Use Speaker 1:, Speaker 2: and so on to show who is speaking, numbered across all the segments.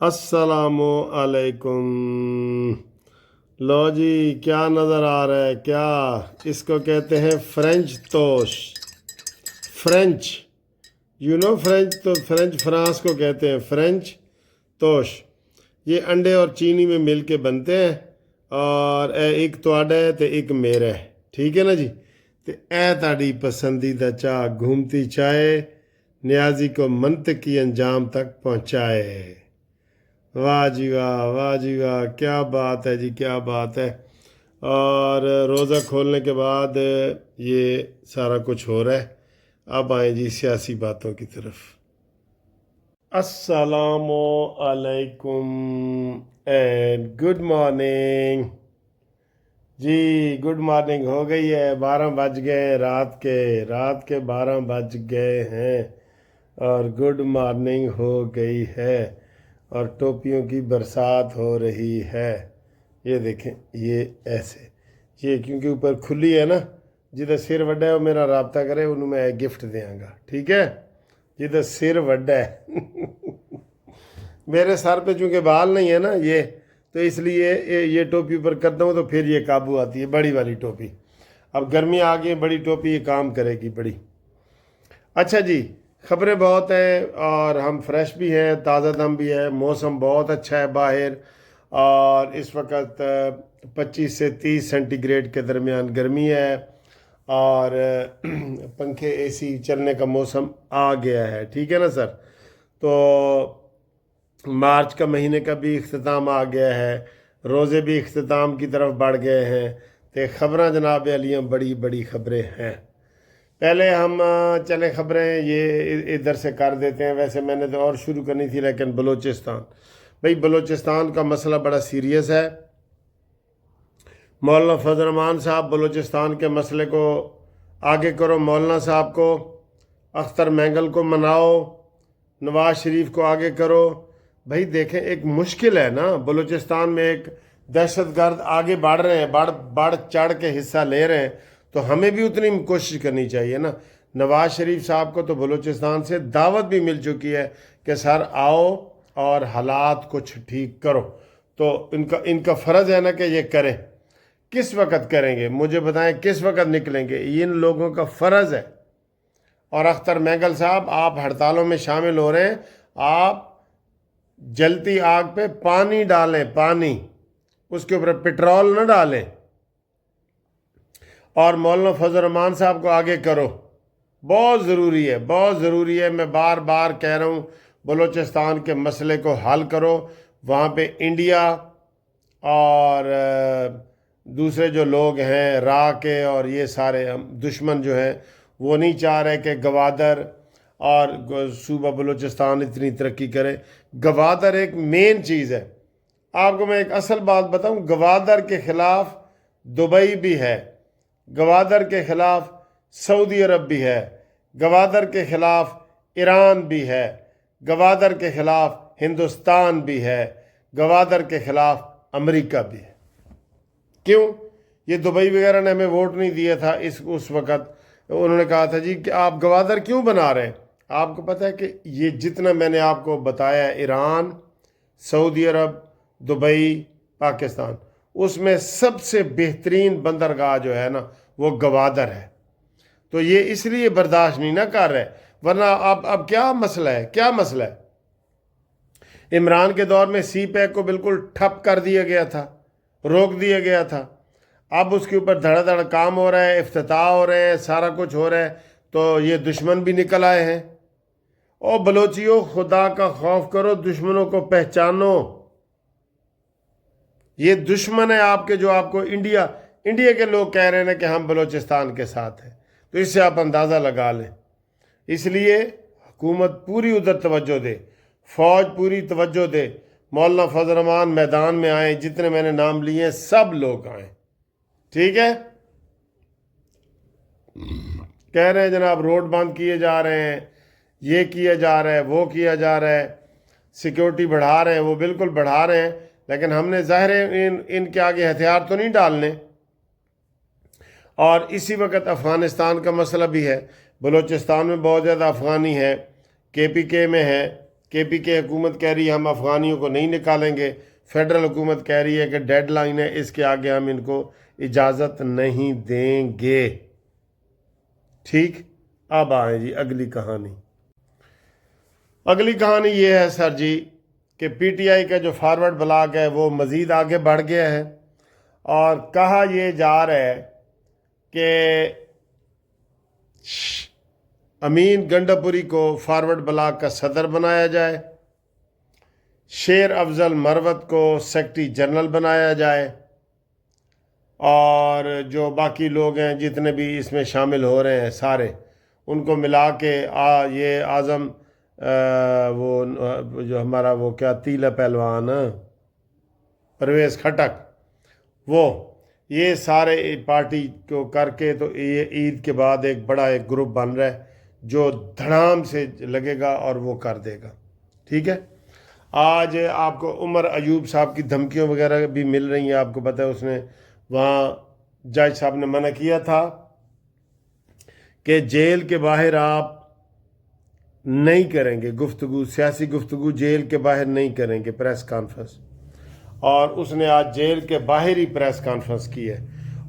Speaker 1: अस्सलामु अलैकुम। लो जी, क्या नज़र आ रहा है? क्या इसको कहते हैं फ्रेंच टोस्ट। फ्रेंच, फ्रेंच तो फ्रेंच फ्रांस को कहते हैं फ्रेंच टोस्ट। ये अंडे और चीनी में मिल के बनते हैं और एक ਤੁਹਾਡਾ है तो एक मेरा है, ठीक है ना जी। तो ए ताड़ी पसंदीदा चाह घूमती चाय न्याजी को मंतकी अंजाम तक पहुँचाए। वाह जी वाह, वाह जी वाह, क्या बात है जी, क्या बात है। और रोज़ा खोलने के बाद ये सारा कुछ हो रहा है। अब आए जी सियासी बातों की तरफ। अस्सलामु अलैकुम एंड गुड मॉर्निंग जी। गुड मॉर्निंग हो गई है, 12 बज गए रात के 12 बज गए हैं और गुड मॉर्निंग हो गई है और टोपियों की बरसात हो रही है। ये देखें, ये ऐसे, ये क्योंकि ऊपर खुली है ना, जिधर सिर वड्डा है वो मेरा राब्ता करे, उन्हें मैं गिफ्ट देंगा, ठीक है। जिधर सिर वड्डा है मेरे सर पे चूँकि बाल नहीं है ना ये, तो इसलिए ये टोपी ऊपर करता हूँ तो फिर ये काबू आती है, बड़ी वाली टोपी। अब गर्मी आ गई, बड़ी टोपी ये काम करेगी बड़ी। अच्छा जी, खबरें बहुत हैं और हम फ्रेश भी हैं, ताज़ा दम भी है। मौसम बहुत अच्छा है बाहर और इस वक्त 25 से 30 सेंटीग्रेड के दरमियान गर्मी है और पंखे एसी चलने का मौसम आ गया है, ठीक है ना सर। तो मार्च का महीने का भी इख्तिताम आ गया है, रोज़े भी इख्तिताम की तरफ बढ़ गए हैं। तो खबरें जनाब अलियाँ बड़ी बड़ी खबरें हैं। पहले हम चले खबरें ये इधर से कर देते हैं। वैसे मैंने तो और शुरू करनी थी, लेकिन बलूचिस्तान, भाई बलूचिस्तान का मसला बड़ा सीरियस है। मौलाना फजल रहमान साहब बलूचिस्तान के मसले को आगे करो, मौलाना साहब को, अख्तर मैंगल को मनाओ, नवाज शरीफ को आगे करो। भाई देखें, एक मुश्किल है ना, बलूचिस्तान में एक दहशतगर्द आगे बढ़ रहे हैं, बढ़ चढ़ के हिस्सा ले रहे हैं, तो हमें भी उतनी कोशिश करनी चाहिए ना। नवाज शरीफ साहब को तो बलूचिस्तान से दावत भी मिल चुकी है कि सर आओ और हालात कुछ ठीक करो। तो इनका फ़र्ज़ है ना कि ये करें। किस वक्त करेंगे मुझे बताएं, किस वक्त निकलेंगे, इन लोगों का फ़र्ज़ है। और अख्तर मैंगल साहब, आप हड़तालों में शामिल हो रहे हैं, आप जलती आग पे पानी डालें, पानी, उसके ऊपर पेट्रोल न डालें। और मौलाना फजल रहमान साहब को आगे करो, बहुत ज़रूरी है, बहुत ज़रूरी है। मैं बार बार कह रहा हूँ, बलूचिस्तान के मसले को हल करो। वहाँ पे इंडिया और दूसरे जो लोग हैं रा के और ये सारे दुश्मन जो हैं, वो नहीं चाह रहे कि गवादर और सूबा बलूचिस्तान इतनी तरक्की करे। गवादर एक मेन चीज़ है। आपको मैं एक असल बात बताऊं, गवादर के ख़िलाफ़ दुबई भी है, गवादर के ख़िलाफ़ सऊदी अरब भी है, गवादर के ख़िलाफ़ ईरान भी है, गवादर के ख़िलाफ़ हिंदुस्तान भी है, गवादर के ख़िलाफ़ अमेरिका भी है। क्यों? ये दुबई वगैरह ने हमें वोट नहीं दिया था उस वक़्त। उन्होंने कहा था जी कि आप गवादर क्यों बना रहे हैं। आपको पता है कि ये जितना मैंने आपको बताया, ईरान, सऊदी अरब, दुबई, पाकिस्तान, उसमें सबसे बेहतरीन बंदरगाह जो है ना वो गवादर है। तो ये इसलिए बर्दाश्त नहीं ना कर रहे, वरना अब क्या मसला है, क्या मसला है। इमरान के दौर में सी पैक को बिल्कुल ठप कर दिया गया था, रोक दिया गया था। अब उसके ऊपर धड़ाधड़ काम हो रहा है, इफ्तिताह हो रहे हैं, सारा कुछ हो रहा है, तो ये दुश्मन भी निकल आए हैं। और बलोचियों, खुदा का खौफ करो, दुश्मनों को पहचानो। ये दुश्मन है आपके, जो आपको इंडिया के लोग कह रहे हैं ना कि हम बलूचिस्तान के साथ हैं, तो इससे आप अंदाज़ा लगा लें। इसलिए हुकूमत पूरी उधर तवज्जो दे, फ़ौज पूरी तवज्जो दे। मौलाना फजल रहमान मैदान में आए, जितने मैंने नाम लिए हैं सब लोग आए, ठीक है। कह रहे हैं जनाब रोड बंद किए जा रहे हैं, ये किया जा रहा है, वो किया जा रहा है, सिक्योरिटी बढ़ा रहे हैं, वो बिल्कुल बढ़ा रहे हैं, लेकिन हमने ज़ाहिर है इनके आगे हथियार तो नहीं डालने। और इसी वक्त अफ़गानिस्तान का मसला भी है। बलूचिस्तान में बहुत ज़्यादा अफ़गानी है, KPK में है, KPK حکومت کہہ رہی ہے ہم افغانیوں کو نہیں نکالیں گے، فیڈرل حکومت کہہ رہی ہے کہ ڈیڈ لائن ہے، اس کے آگے ہم ان کو اجازت نہیں دیں گے۔ ٹھیک، اب آئیں جی اگلی کہانی۔ اگلی کہانی یہ ہے سر جی کہ PTI کا جو فارورڈ بلاک ہے وہ مزید آگے بڑھ گیا ہے، اور کہا یہ جا رہا ہے کہ امین گنڈاپوری کو فارورڈ بلاک کا صدر بنایا جائے، شیر افضل مروت کو سیکرٹری جنرل بنایا جائے، اور جو باقی لوگ ہیں جتنے بھی اس میں شامل ہو رہے ہیں سارے ان کو ملا کے یہ اعظم وہ جو ہمارا وہ کیا تیلا پہلوان پرویز کھٹک، وہ یہ سارے پارٹی کو کر کے تو یہ عید کے بعد ایک بڑا ایک گروپ بن رہا ہے جو دھڑام سے لگے گا اور وہ کر دے گا۔ ٹھیک ہے، آج آپ کو عمر ایوب صاحب کی دھمکیوں وغیرہ بھی مل رہی ہیں، آپ کو پتہ ہے اس نے وہاں جج صاحب نے منع کیا تھا کہ جیل کے باہر آپ نہیں کریں گے گفتگو، سیاسی گفتگو جیل کے باہر نہیں کریں گے پریس کانفرنس، اور اس نے آج جیل کے باہر ہی پریس کانفرنس کی ہے۔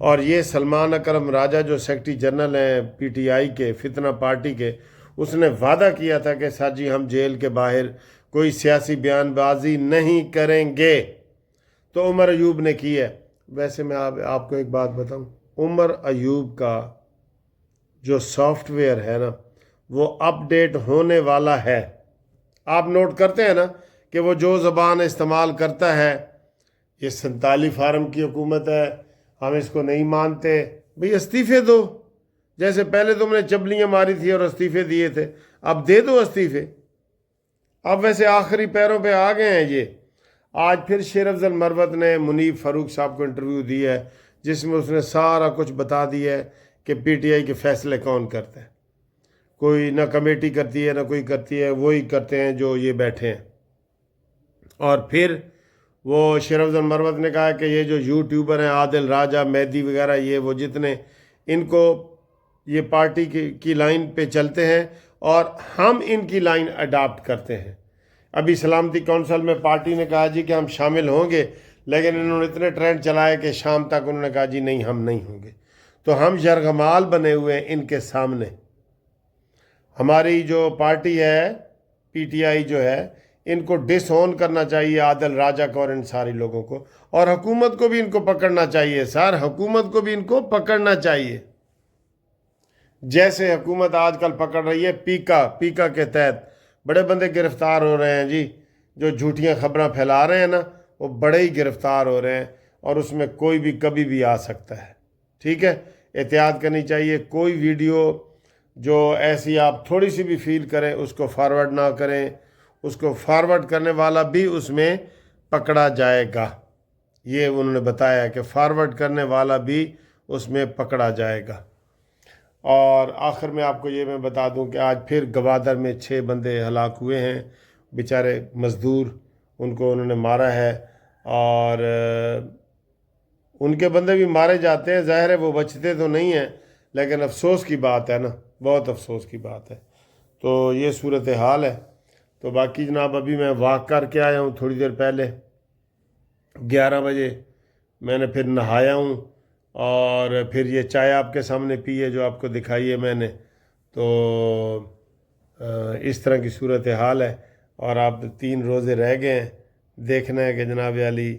Speaker 1: اور یہ سلمان اکرم راجہ جو سیکرٹری جنرل ہیں PTI کے فتنہ پارٹی کے، اس نے وعدہ کیا تھا کہ سر جی ہم جیل کے باہر کوئی سیاسی بیان بازی نہیں کریں گے، تو عمر ایوب نے کی ہے۔ ویسے میں آپ کو ایک بات بتاؤں، عمر ایوب کا جو سافٹ ویئر ہے نا وہ اپ ڈیٹ ہونے والا ہے۔ آپ نوٹ کرتے ہیں نا کہ وہ جو زبان استعمال کرتا ہے، یہ 47 فارم کی حکومت ہے، ہم اس کو نہیں مانتے، بھئی استعفے دو، جیسے پہلے تم نے چبلیاں ماری تھی اور استعفے دیے تھے، اب دے دو استعفے۔ اب ویسے آخری پیروں پہ آ گئے ہیں یہ۔ آج پھر شیر افضل مروت نے منیب فاروق صاحب کو انٹرویو دیا ہے جس میں اس نے سارا کچھ بتا دیا ہے کہ PTI کے فیصلے کون کرتا ہے، کوئی نہ کمیٹی کرتی ہے نہ کوئی کرتی ہے، وہی کرتے ہیں جو یہ بیٹھے ہیں۔ اور پھر وہ شیر افضل مروت نے کہا کہ یہ جو یوٹیوبر ہیں عادل راجہ، مہدی وغیرہ، یہ وہ جتنے، ان کو یہ پارٹی کی لائن پہ چلتے ہیں اور ہم ان کی لائن اڈاپٹ کرتے ہیں۔ ابھی سلامتی کونسل میں پارٹی نے کہا جی کہ ہم شامل ہوں گے، لیکن انہوں نے اتنے ٹرینڈ چلائے کہ شام تک انہوں نے کہا جی نہیں ہم نہیں ہوں گے۔ تو ہم یرغمال بنے ہوئے ہیں ان کے سامنے۔ ہماری جو پارٹی ہے PTI جو ہے، ان کو ڈس اون کرنا چاہیے عادل راجہ کو اور ان سارے لوگوں کو، اور حکومت کو بھی ان کو پکڑنا چاہیے سر، حکومت کو بھی ان کو پکڑنا چاہیے، جیسے حکومت آج کل پکڑ رہی ہے پیکا کے تحت بڑے بندے گرفتار ہو رہے ہیں جی، جو جھوٹیاں خبریں پھیلا رہے ہیں نا وہ بڑے ہی گرفتار ہو رہے ہیں، اور اس میں کوئی بھی کبھی بھی آ سکتا ہے۔ ٹھیک ہے، احتیاط کرنی چاہیے، کوئی ویڈیو جو ایسی آپ تھوڑی سی بھی فیل کریں اس کو فارورڈ نہ کریں، اس کو فارورڈ کرنے والا بھی اس میں پکڑا جائے گا۔ یہ انہوں نے بتایا کہ فارورڈ کرنے والا بھی اس میں پکڑا جائے گا۔ اور آخر میں آپ کو یہ میں بتا دوں کہ آج پھر گوادر میں 6 بندے ہلاک ہوئے ہیں، بیچارے مزدور، ان کو انہوں نے مارا ہے، اور ان کے بندے بھی مارے جاتے ہیں، ظاہر ہے وہ بچتے تو نہیں ہیں، لیکن افسوس کی بات ہے نا، بہت افسوس کی بات ہے۔ تو یہ صورتحال ہے۔ تو باقی جناب ابھی میں واک کر کے آیا ہوں تھوڑی دیر پہلے، 11 بجے میں نے پھر نہایا ہوں، اور پھر یہ چائے آپ کے سامنے پی ہے جو آپ کو دکھائی ہے میں نے۔ تو اس طرح کی صورتحال ہے، اور آپ 3 روزے رہ گئے ہیں، دیکھنا ہے کہ جناب علی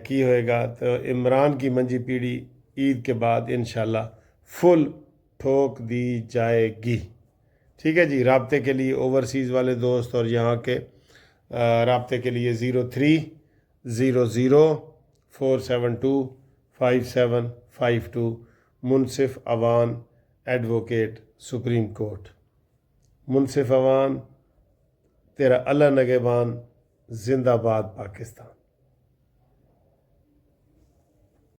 Speaker 1: کی ہوئے گا۔ تو عمران کی منجی پیڑھی عید کے بعد انشاءاللہ فل ٹھوک دی جائے گی۔ ٹھیک ہے جی، رابطے کے لیے اوورسیز والے دوست اور یہاں کے رابطے کے لیے 030047255752 منصف اوان ایڈوکیٹ سپریم کورٹ۔ منصف اوان تیرا اللہ نگہبان، زندہ باد پاکستان۔